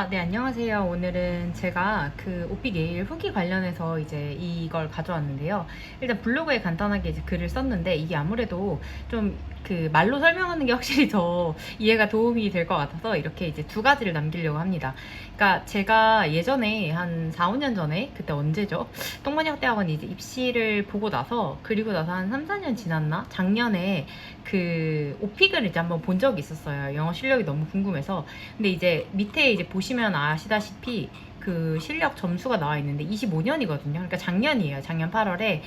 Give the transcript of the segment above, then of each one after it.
네, 안녕하세요. 오늘은 제가 그 오픽 에일 후기 관련해서 이제 이걸 가져왔는데요. 일단 블로그에 간단하게 이제 글을 썼는데 이게 아무래도 좀 그 말로 설명하는 게 확실히 더 이해가 도움이 될 것 같아서 이렇게 이제 두 가지를 남기려고 합니다. 그러니까 제가 예전에 한 4, 5년 전에 그때 언제죠? 똥번역대학원 이제 입시를 보고 나서 그리고 나서 한 3, 4년 지났나? 작년에 그 오픽을 이제 한번 본 적이 있었어요. 영어 실력이 너무 궁금해서. 근데 이제 밑에 이제 보시면 아시다시피 그 실력 점수가 나와 있는데 25년이거든요. 그러니까 작년이에요. 작년 8월에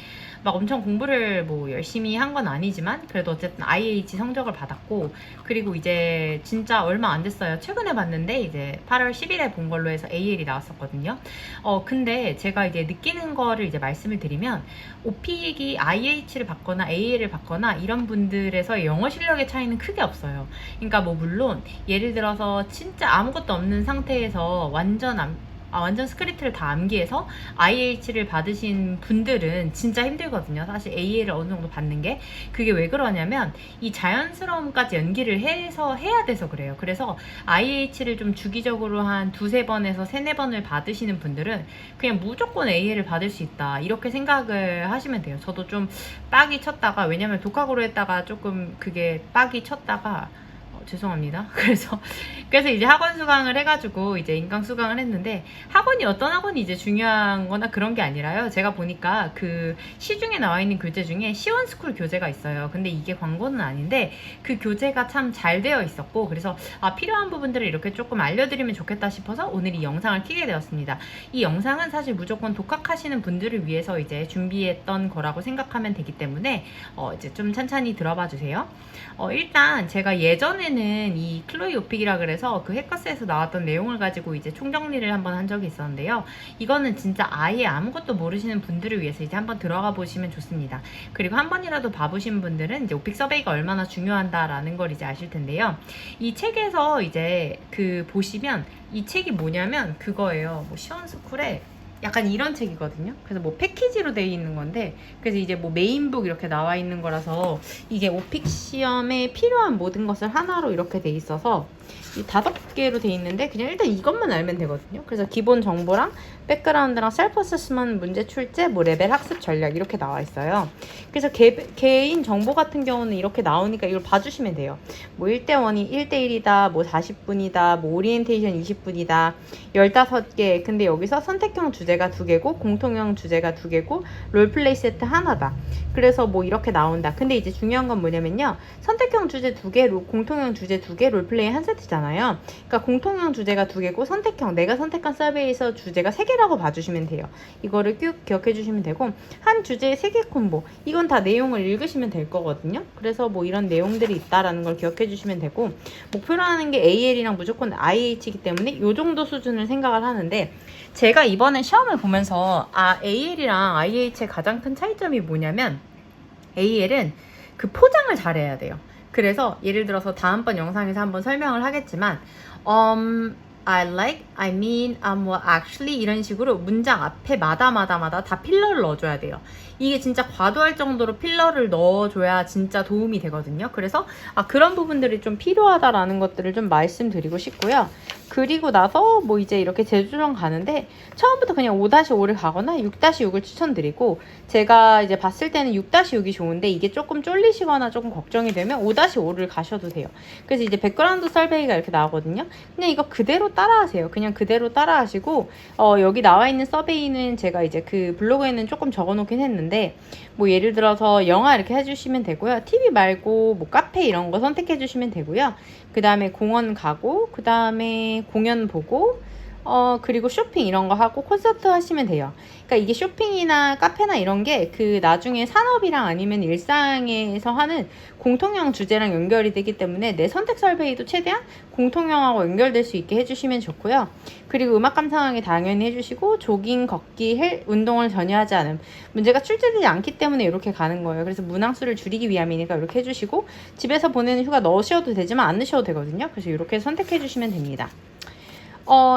막 엄청 공부를 뭐 열심히 한 건 아니지만 그래도 어쨌든 IH 성적을 받았고, 그리고 이제 진짜 얼마 안 됐어요. 최근에 봤는데 이제 8월 10일에 본 걸로 해서 AL이 나왔었거든요. 근데 제가 이제 느끼는 거를 이제 말씀을 드리면 오픽이 IH를 받거나 AL을 받거나 이런 분들에서 영어 실력의 차이는 크게 없어요. 그러니까 뭐 물론 예를 들어서 진짜 아무것도 없는 상태에서 완전 스크립트를 다 암기해서 IH를 받으신 분들은 진짜 힘들거든요. 사실 AA를 어느 정도 받는 게. 그게 왜 그러냐면 이 자연스러움까지 연기를 해서 해야 돼서 그래요. 그래서 IH를 좀 주기적으로 한 두세 번에서 세네 번을 받으시는 분들은 그냥 무조건 AA를 받을 수 있다, 이렇게 생각을 하시면 돼요. 저도 좀 빡이 쳤다가, 왜냐면 독학으로 했다가 조금 그게 빡이 쳤다가 죄송합니다. 그래서 이제 학원 수강을 해가지고 이제 인강 수강을 했는데, 학원이 어떤 학원이 이제 중요한 거나 그런 게 아니라요. 제가 보니까 그 시중에 나와 있는 교재 중에 시원스쿨 교재가 있어요. 근데 이게 광고는 아닌데 그 교재가 참 잘 되어 있었고, 그래서 필요한 부분들을 이렇게 조금 알려드리면 좋겠다 싶어서 오늘 이 영상을 켜게 되었습니다. 이 영상은 사실 무조건 독학하시는 분들을 위해서 이제 준비했던 거라고 생각하면 되기 때문에 이제 좀 찬찬히 들어봐 주세요. 일단 제가 예전에는 이 클로이 오픽이라 그래서 그 해커스에서 나왔던 내용을 가지고 이제 총정리를 한번 한 적이 있었는데요. 이거는 진짜 아예 아무것도 모르시는 분들을 위해서 이제 한번 들어가 보시면 좋습니다. 그리고 한 번이라도 봐보신 분들은 이제 오픽 서베이가 얼마나 중요한다라는 걸 이제 아실 텐데요. 이 책에서 이제 그 보시면 이 책이 뭐냐면 그거예요. 뭐 시원스쿨에 약간 이런 책이거든요. 그래서 뭐 패키지로 되어 있는 건데, 그래서 이제 뭐 메인북 이렇게 나와 있는 거라서 이게 오픽 시험에 필요한 모든 것을 하나로 이렇게 돼 있어서 이 5개로 돼 있는데 그냥 일단 이것만 알면 되거든요. 그래서 기본 정보랑 백그라운드랑 셀프 어세스먼트, 문제 출제, 뭐 레벨 학습 전략 이렇게 나와 있어요. 그래서 개인 정보 같은 경우는 이렇게 나오니까 이걸 봐주시면 돼요. 뭐 1대1이 1대1이다, 뭐 40분이다, 뭐 오리엔테이션 20분이다, 15개. 근데 여기서 선택형 주제가 2개고 공통형 주제가 2개고 롤플레이 세트 하나다. 그래서 뭐 이렇게 나온다. 근데 이제 중요한 건 뭐냐면요, 선택형 주제 2개, 공통형 주제 2개, 롤플레이 한 세트잖아요. 그러니까 공통형 주제가 2개고 선택형, 내가 선택한 서베이에서 주제가 3개라고 봐주시면 돼요. 이거를 쭉 기억해 주시면 되고, 한 주제에 3개 콤보, 이건 다 내용을 읽으시면 될 거거든요. 그래서 뭐 이런 내용들이 있다라는 걸 기억해 주시면 되고, 목표로 하는 게 AL이랑 무조건 IH이기 때문에 이 정도 수준을 생각을 하는데, 제가 이번에 시험을 보면서 AL이랑 IH의 가장 큰 차이점이 뭐냐면, AL은 그 포장을 잘해야 돼요. 그래서 예를 들어서 다음번 영상에서 한번 설명을 하겠지만 I like, I mean, well, actually 이런 식으로 문장 앞에 마다 다 필러를 넣어줘야 돼요. 이게 진짜 과도할 정도로 필러를 넣어줘야 진짜 도움이 되거든요. 그래서 그런 부분들이 좀 필요하다라는 것들을 좀 말씀드리고 싶고요. 그리고 나서 뭐 이제 이렇게 제주도랑 가는데 처음부터 그냥 5-5를 가거나 6-6을 추천드리고, 제가 이제 봤을 때는 6-6이 좋은데 이게 조금 쫄리시거나 조금 걱정이 되면 5-5를 가셔도 돼요. 그래서 이제 백그라운드 설베이가 이렇게 나오거든요. 그냥 이거 그대로 따라하세요. 그냥 그대로 따라하시고, 여기 나와 있는 서베이는 제가 이제 그 블로그에는 조금 적어놓긴 했는데, 뭐 예를 들어서 영화 이렇게 해주시면 되고요. TV 말고 뭐 카페 이런 거 선택해 주시면 되고요. 그 다음에 공원 가고, 그 다음에 공연 보고, 그리고 쇼핑 이런 거 하고 콘서트 하시면 돼요. 그러니까 이게 쇼핑이나 카페나 이런 게 그 나중에 산업이랑 아니면 일상에서 하는 공통형 주제랑 연결이 되기 때문에 내 선택 설베이도 최대한 공통형하고 연결될 수 있게 해주시면 좋고요. 그리고 음악 감상하기 당연히 해주시고, 조깅, 걷기, 운동을 전혀 하지 않음. 문제가 출제되지 않기 때문에 이렇게 가는 거예요. 그래서 문항수를 줄이기 위함이니까 이렇게 해주시고, 집에서 보내는 휴가 넣으셔도 되지만 안 넣으셔도 되거든요. 그래서 이렇게 선택해 주시면 됩니다.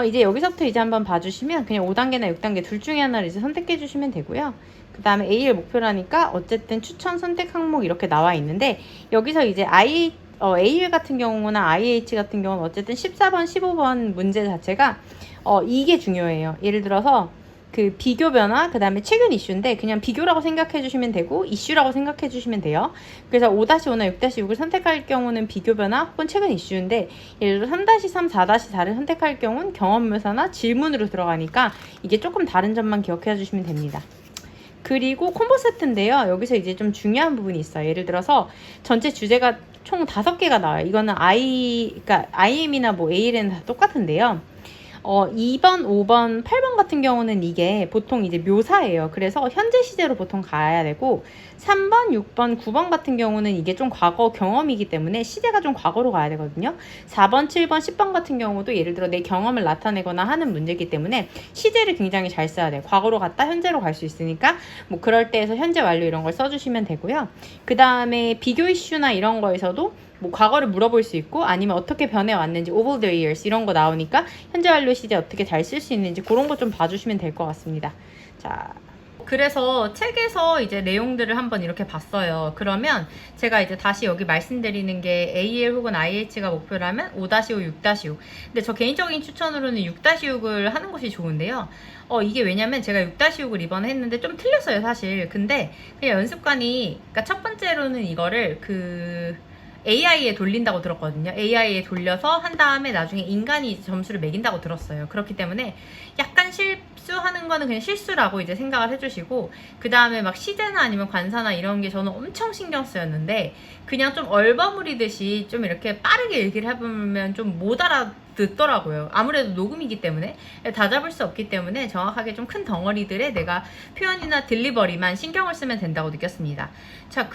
이제 여기서부터 이제 한번 봐주시면 그냥 5단계나 6단계 둘 중에 하나를 이제 선택해 주시면 되고요. 그 다음에 A를 목표라니까 어쨌든 추천 선택 항목 이렇게 나와 있는데, 여기서 이제 AL 같은 경우나 IH 같은 경우는 어쨌든 14번, 15번 문제 자체가 이게 중요해요. 예를 들어서 그 비교 변화, 그 다음에 최근 이슈인데 그냥 비교라고 생각해 주시면 되고 이슈라고 생각해 주시면 돼요. 그래서 5-5나 6-6을 선택할 경우는 비교 변화 혹은 최근 이슈인데 예를 들어 3-3, 4-4를 선택할 경우는 경험 묘사나 질문으로 들어가니까 이게 조금 다른 점만 기억해 주시면 됩니다. 그리고 콤보 세트인데요. 여기서 이제 좀 중요한 부분이 있어요. 예를 들어서 전체 주제가 총 5개가 나와요. 이거는 그러니까 IM이나 뭐 AL은 다 똑같은데요. 2번, 5번, 8번 같은 경우는 이게 보통 이제 묘사예요. 그래서 현재 시제로 보통 가야 되고 3번, 6번, 9번 같은 경우는 이게 좀 과거 경험이기 때문에 시제가 좀 과거로 가야 되거든요. 4번, 7번, 10번 같은 경우도 예를 들어 내 경험을 나타내거나 하는 문제이기 때문에 시제를 굉장히 잘 써야 돼요. 과거로 갔다 현재로 갈 수 있으니까 뭐 그럴 때에서 현재 완료 이런 걸 써주시면 되고요. 그 다음에 비교 이슈나 이런 거에서도 뭐 과거를 물어볼 수 있고 아니면 어떻게 변해왔는지 over the years 이런 거 나오니까 현재 완료 시제 어떻게 잘 쓸 수 있는지 그런 거 좀 봐주시면 될 것 같습니다. 자, 그래서 책에서 이제 내용들을 한번 이렇게 봤어요. 그러면 제가 이제 다시 여기 말씀드리는 게 AL 혹은 IH가 목표라면 5-5, 6-6. 근데 저 개인적인 추천으로는 6-6을 하는 것이 좋은데요. 이게 왜냐면 제가 6-6을 이번에 했는데 좀 틀렸어요, 사실. 근데 그냥 연습관이, 그러니까 첫 번째로는 이거를 AI에 돌린다고 들었거든요. AI에 돌려서 한 다음에 나중에 인간이 점수를 매긴다고 들었어요. 그렇기 때문에 약간 실수하는 거는 그냥 실수라고 이제 생각을 해주시고, 그 다음에 막 시제나 아니면 관사나 이런 게 저는 엄청 신경 쓰였는데 그냥 좀 얼버무리듯이 좀 이렇게 빠르게 얘기를 해보면 좀 못 알아듣더라고요. 아무래도 녹음이기 때문에 다 잡을 수 없기 때문에 정확하게 좀 큰 덩어리들에 내가 표현이나 딜리버리만 신경을 쓰면 된다고 느꼈습니다. 자,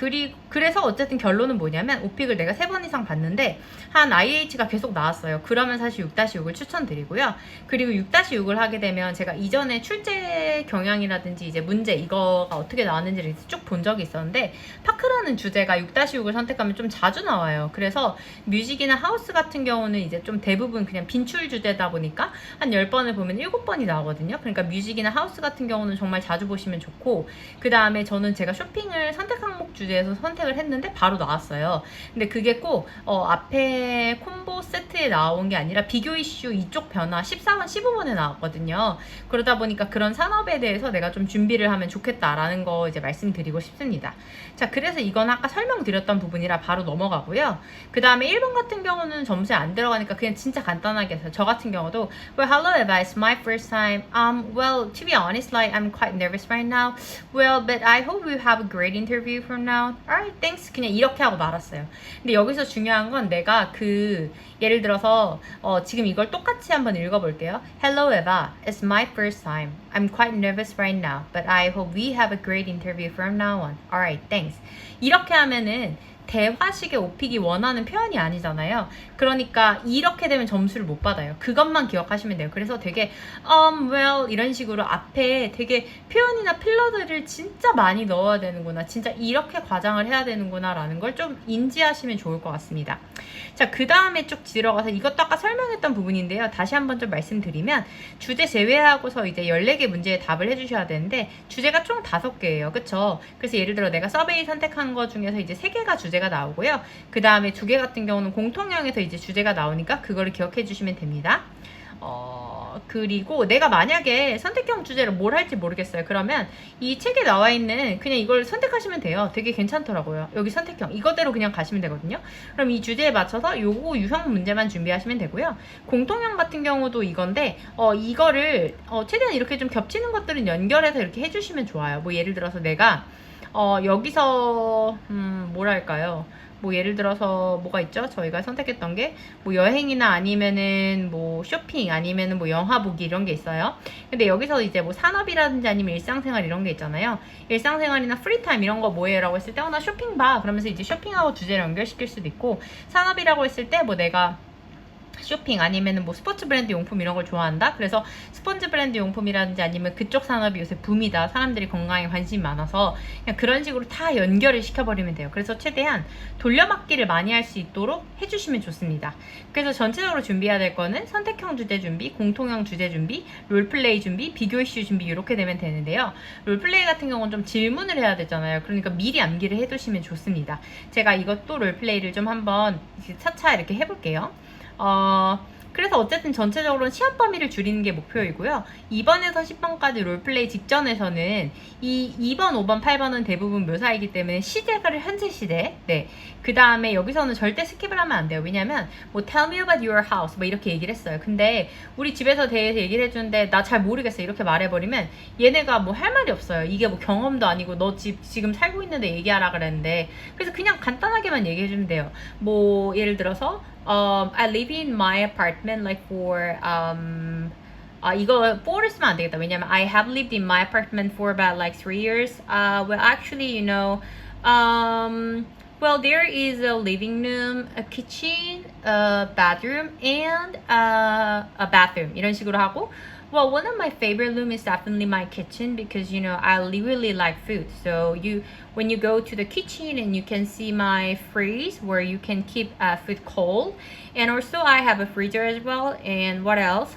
그래서 어쨌든 결론은 뭐냐면 오픽을 내가 3번 이상 봤는데 한 IH가 계속 나왔어요. 그러면 사실 6-6을 추천드리고요. 그리고 6-6을 하게 되면 제가 이전에 출제 경향이라든지 이제 문제 이거가 어떻게 나왔는지를 쭉 본 적이 있었는데 파크라는 주제가 6-6을 선택하면 좀 자주 나와요. 그래서 뮤직이나 하우스 같은 경우는 이제 좀 대부분 그냥 빈출 주제다 보니까 한 10번을 보면 7번이 나오거든요. 그러니까 뮤직이나 하우스 같은 경우는 정말 자주 보시면 좋고, 그 다음에 저는 제가 쇼핑을 선택 항목 주제에서 선택을 했는데 바로 나왔어요. 근데 그게 꼭 앞에 콤보 세트에 나온 게 아니라 비교 이슈 이쪽 변화 14번, 15번에 나왔거든요. 그러다 보니까 그런 산업에 대해서 내가 좀 준비를 하면 좋겠다라는 거 이제 말씀드리고 싶습니다. 자, 그래서 이건 아까 설명드렸던 부분이라 바로 넘어가고요. 그 다음에 1번 같은 경우는 점수에 안 들어가니까 그냥 진짜 간단하게 해서 저 같은 경우도 Well, hello Eva, it's my first time. Well, to be honest, like I'm quite nervous right now. Well, but I hope we have a great interview from now. Alright, thanks. 그냥 이렇게 하고 말았어요. 근데 여기서 중요한 건 내가 예를 들어서 지금 이걸 똑같이 한번 읽어볼게요. Hello Eva, it's my first time. I'm quite nervous right now, but I hope we have a great interview from now on. Alright, thanks. 이렇게 하면은 대화식의 오픽이 원하는 표현이 아니잖아요. 그러니까 이렇게 되면 점수를 못 받아요. 그것만 기억하시면 돼요. 그래서 되게 well 이런 식으로 앞에 되게 표현이나 필러들을 진짜 많이 넣어야 되는구나, 진짜 이렇게 과장을 해야 되는구나 라는 걸 좀 인지하시면 좋을 것 같습니다. 자, 그 다음에 쭉 들어가서 이것도 아까 설명했던 부분인데요. 다시 한번 좀 말씀드리면 주제 제외하고서 이제 14개 문제에 답을 해주셔야 되는데 주제가 총 5개예요. 그쵸? 그래서 예를 들어 내가 서베이 선택한 거 중에서 이제 3개가 주제가 나오고요. 그 다음에 2개 같은 경우는 공통형에서 이제 주제가 나오니까 그거를 기억해 주시면 됩니다. 그리고 내가 만약에 선택형 주제를 뭘 할지 모르겠어요. 그러면 이 책에 나와 있는 그냥 이걸 선택하시면 돼요. 되게 괜찮더라고요. 여기 선택형 이거대로 그냥 가시면 되거든요. 그럼 이 주제에 맞춰서 요거 유형 문제만 준비하시면 되고요. 공통형 같은 경우도 이건데 이거를 최대한 이렇게 좀 겹치는 것들은 연결해서 이렇게 해주시면 좋아요. 뭐 예를 들어서 내가 여기서 뭐랄까요, 뭐 예를 들어서 뭐가 있죠? 저희가 선택했던 게 뭐 여행이나 아니면은 뭐 쇼핑 아니면은 뭐 영화 보기 이런 게 있어요. 근데 여기서 이제 뭐 산업이라든지 아니면 일상생활 이런 게 있잖아요. 일상생활이나 프리타임 이런 거 뭐예요? 라고 했을 때 나 쇼핑 봐. 그러면서 이제 쇼핑하고 주제를 연결시킬 수도 있고, 산업이라고 했을 때 뭐 내가 쇼핑 아니면은 뭐 스포츠 브랜드 용품 이런 걸 좋아한다. 그래서 스펀지 브랜드 용품이라든지 아니면 그쪽 산업이 요새 붐이다. 사람들이 건강에 관심이 많아서 그냥 그런 식으로 다 연결을 시켜버리면 돼요. 그래서 최대한 돌려막기를 많이 할 수 있도록 해주시면 좋습니다. 그래서 전체적으로 준비해야 될 거는 선택형 주제 준비, 공통형 주제 준비, 롤플레이 준비, 비교 이슈 준비 이렇게 되면 되는데요. 롤플레이 같은 경우는 좀 질문을 해야 되잖아요. 그러니까 미리 암기를 해두시면 좋습니다. 제가 이것도 롤플레이를 좀 한번 차차 이렇게 해볼게요. 그래서 어쨌든 전체적으로는 시험 범위를 줄이는 게 목표이고요. 2번에서 10번까지 롤플레이 직전에서는 이 2번, 5번, 8번은 대부분 묘사이기 때문에 시제가를 현재 시제. 네. 그 다음에 여기서는 절대 스킵을 하면 안 돼요. 왜냐면 뭐 tell me about your house 뭐 이렇게 얘기를 했어요. 근데 우리 집에서 대해서 얘기를 해주는데 나 잘 모르겠어 이렇게 말해버리면 얘네가 뭐 할 말이 없어요. 이게 뭐 경험도 아니고 너 지금 살고 있는데 얘기하라 그랬는데 그래서 그냥 간단하게만 얘기해주면 돼요. 뭐 예를 들어서 I live in my apartment like for 이거 for를 쓰면 안 되겠다. 왜냐면 I have lived in my apartment for about like 3 years. Well, actually, well, there is a living room, a kitchen, a bedroom, and a bathroom. 이런 식으로 하고. Well, one of my favorite room is definitely my kitchen because I really like food. So when you go to the kitchen and you can see my freeze where you can keep food cold, and also I have a freezer as well. And what else?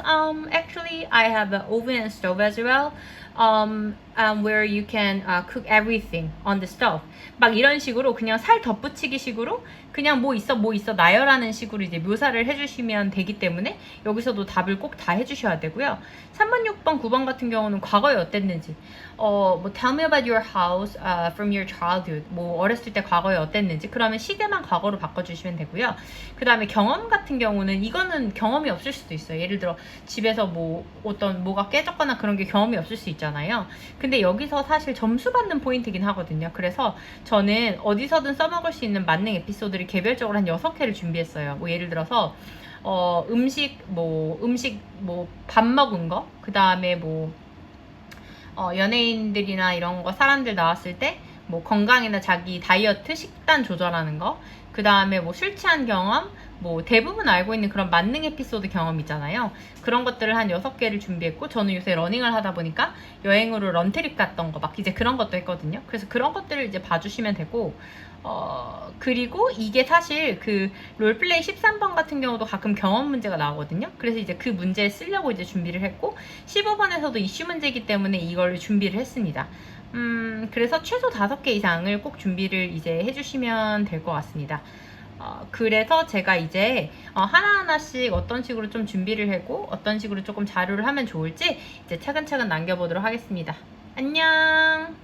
Actually I have an oven and stove as well. Where you can cook everything on the stove. 막 이런 식으로 그냥 살 덧붙이기 식으로 그냥 뭐 있어 나열하는 식으로 이제 묘사를 해주시면 되기 때문에 여기서도 답을 꼭 다 해주셔야 되고요. 3번, 6번, 9번 같은 경우는 과거에 어땠는지 뭐 tell me about your house from your childhood 뭐 어렸을 때 과거에 어땠는지 그러면 시대만 과거로 바꿔주시면 되고요. 그 다음에 경험 같은 경우는 이거는 경험이 없을 수도 있어요. 예를 들어 집에서 뭐 어떤 뭐가 깨졌거나 그런 게 경험이 없을 수 있잖아요. 근데 여기서 사실 점수 받는 포인트긴 하거든요. 그래서 저는 어디서든 써먹을 수 있는 만능 에피소드를 개별적으로 한 6개를 준비했어요. 뭐 예를 들어서 음식 밥 먹은 거, 그 다음에 뭐 연예인들이나 이런 거 사람들 나왔을 때 뭐 건강이나 자기 다이어트 식단 조절하는 거, 그 다음에 뭐 술 취한 경험, 뭐 대부분 알고 있는 그런 만능 에피소드 경험 있잖아요. 그런 것들을 한 6개를 준비했고 저는 요새 러닝을 하다 보니까 여행으로 런트립 갔던 거 막 이제 그런 것도 했거든요. 그래서 그런 것들을 이제 봐주시면 되고 그리고 이게 사실 그 롤플레이 13번 같은 경우도 가끔 경험 문제가 나오거든요. 그래서 이제 그 문제 쓰려고 이제 준비를 했고 15번에서도 이슈 문제이기 때문에 이걸 준비를 했습니다. 그래서 최소 5개 이상을 꼭 준비를 이제 해주시면 될 것 같습니다. 그래서 제가 이제 하나하나씩 어떤 식으로 좀 준비를 하고 어떤 식으로 조금 자료를 하면 좋을지 이제 차근차근 남겨보도록 하겠습니다. 안녕!